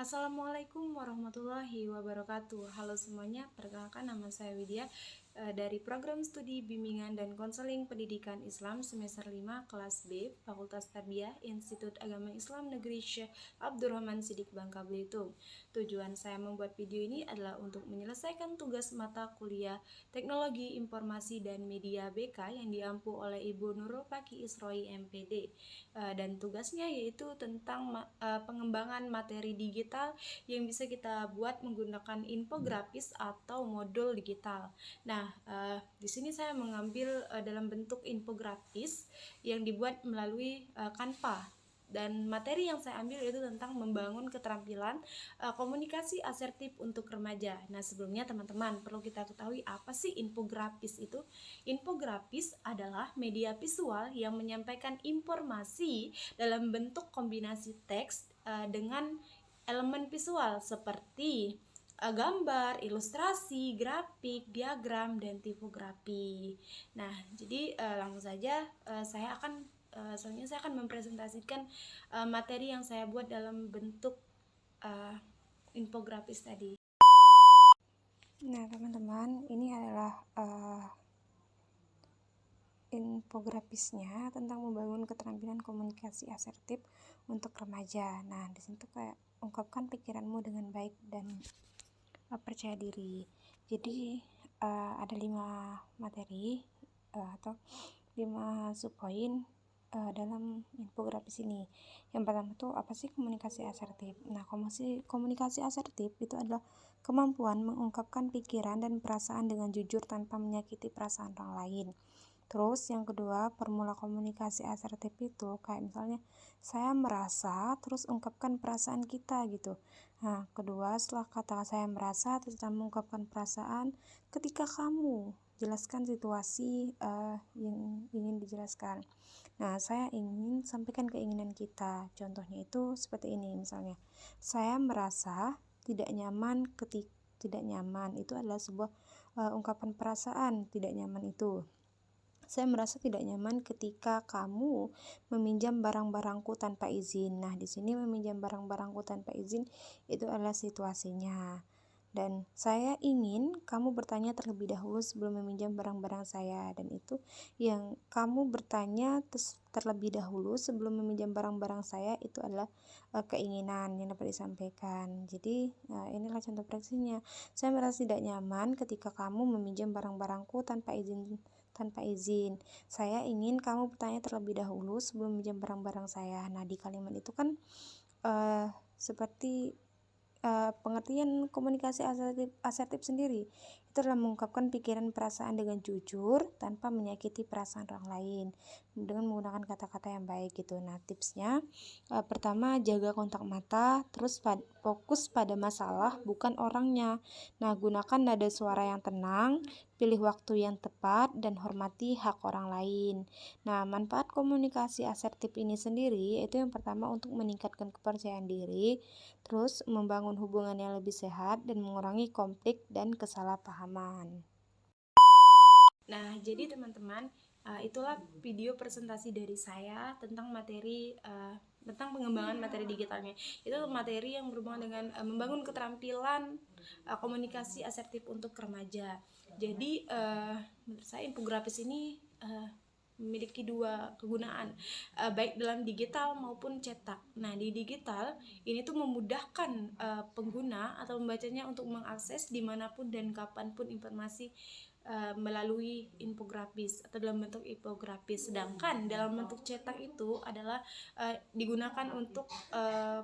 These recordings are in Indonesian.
Assalamualaikum warahmatullahi wabarakatuh. Halo semuanya, perkenalkan nama saya Widya dari program studi bimbingan dan konseling pendidikan Islam semester 5 kelas B Fakultas Tarbiyah Institut Agama Islam Negeri Syekh Abdurrahman Siddiq Bangka Belitung. Tujuan saya membuat video ini adalah untuk menyelesaikan tugas mata kuliah Teknologi Informasi dan Media BK yang diampu oleh Ibu Nurul Paki Isroi MPD. Dan tugasnya yaitu tentang pengembangan materi digital yang bisa kita buat menggunakan infografis atau modul digital. Nah, di sini saya mengambil dalam bentuk infografis yang dibuat melalui Canva. Dan materi yang saya ambil itu tentang membangun keterampilan komunikasi asertif untuk remaja. Nah, sebelumnya teman-teman perlu kita ketahui apa sih infografis itu? Infografis adalah media visual yang menyampaikan informasi dalam bentuk kombinasi teks dengan elemen visual seperti gambar, ilustrasi, grafik, diagram, dan tipografi. Nah, jadi langsung saja selanjutnya saya akan mempresentasikan materi yang saya buat dalam bentuk infografis tadi. Nah, teman-teman, ini adalah infografisnya tentang membangun keterampilan komunikasi asertif untuk remaja. Nah, di sini tuh kayak ungkapkan pikiranmu dengan baik dan percaya diri. Jadi ada 5 materi atau 5 subpoin dalam infografis ini. Yang pertama tuh apa sih komunikasi asertif? Nah, komunikasi asertif itu adalah kemampuan mengungkapkan pikiran dan perasaan dengan jujur tanpa menyakiti perasaan orang lain. Terus yang kedua, formula komunikasi asertif itu kayak misalnya saya merasa, terus ungkapkan perasaan kita gitu. Nah, kedua, setelah kata saya merasa, terus kita mengungkapkan perasaan ketika kamu jelaskan situasi yang ingin dijelaskan. Nah, saya ingin sampaikan keinginan kita. Contohnya itu seperti ini misalnya. Saya merasa tidak nyaman itu adalah sebuah ungkapan perasaan tidak nyaman itu. Saya merasa tidak nyaman ketika kamu meminjam barang-barangku tanpa izin. Nah, di sini meminjam barang-barangku tanpa izin itu adalah situasinya. Dan saya ingin kamu bertanya terlebih dahulu sebelum meminjam barang-barang saya. Dan itu yang kamu bertanya terlebih dahulu sebelum meminjam barang-barang saya itu adalah keinginan yang dapat disampaikan. Jadi inilah contoh praksinya. Saya merasa tidak nyaman ketika kamu meminjam barang-barangku tanpa izin. Saya ingin kamu bertanya terlebih dahulu sebelum meminjam barang-barang saya. Nah, di kalimat itu kan seperti pengertian komunikasi asertif sendiri itu adalah mengungkapkan pikiran perasaan dengan jujur tanpa menyakiti perasaan orang lain dengan menggunakan kata-kata yang baik gitu. Nah, tipsnya pertama, jaga kontak mata, terus fokus pada masalah bukan orangnya. Nah, gunakan nada suara yang tenang, pilih waktu yang tepat, dan hormati hak orang lain. Nah, manfaat komunikasi asertif ini sendiri yaitu yang pertama untuk meningkatkan kepercayaan diri, terus membangun hubungan yang lebih sehat dan mengurangi konflik dan kesalahpahaman. Nah, jadi teman-teman, itulah video presentasi dari saya tentang materi tentang pengembangan materi digitalnya. Itu materi yang berhubungan dengan membangun keterampilan komunikasi asertif untuk remaja. Jadi menurut saya infografis ini memiliki 2 kegunaan, baik dalam digital maupun cetak. Nah, di digital ini tuh memudahkan pengguna atau membacanya untuk mengakses dimanapun dan kapanpun informasi melalui infografis atau dalam bentuk infografis. Sedangkan dalam bentuk cetak itu adalah digunakan untuk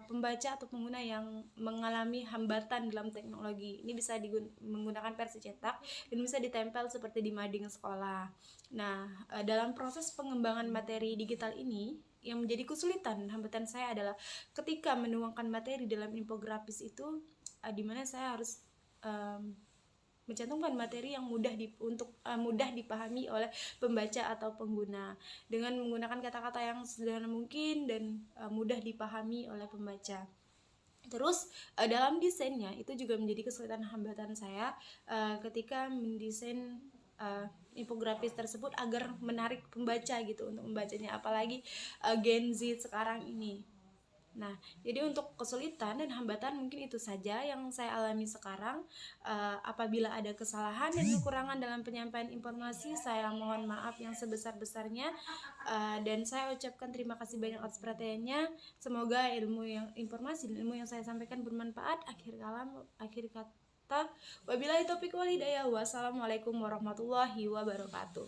pembaca atau pengguna yang mengalami hambatan dalam teknologi. Ini bisa menggunakan versi cetak dan bisa ditempel seperti di mading sekolah. Nah, dalam proses pengembangan materi digital ini yang menjadi kesulitan hambatan saya adalah ketika menuangkan materi dalam infografis itu di mana saya harus mencantumkan materi yang mudah dipahami oleh pembaca atau pengguna dengan menggunakan kata-kata yang sederhana mungkin dan mudah dipahami oleh pembaca. Terus dalam desainnya itu juga menjadi kesulitan hambatan saya ketika mendesain infografis tersebut agar menarik pembaca gitu untuk membacanya, apalagi Gen Z sekarang ini. Nah, jadi untuk kesulitan dan hambatan mungkin itu saja yang saya alami sekarang. Apabila ada kesalahan dan kekurangan dalam penyampaian informasi, saya mohon maaf yang sebesar-besarnya, dan saya ucapkan terima kasih banyak atas perhatiannya. Semoga informasi dan ilmu yang saya sampaikan bermanfaat. Akhir kata, wabillahi taufiq wal hidayah. Wassalamualaikum warahmatullahi wabarakatuh.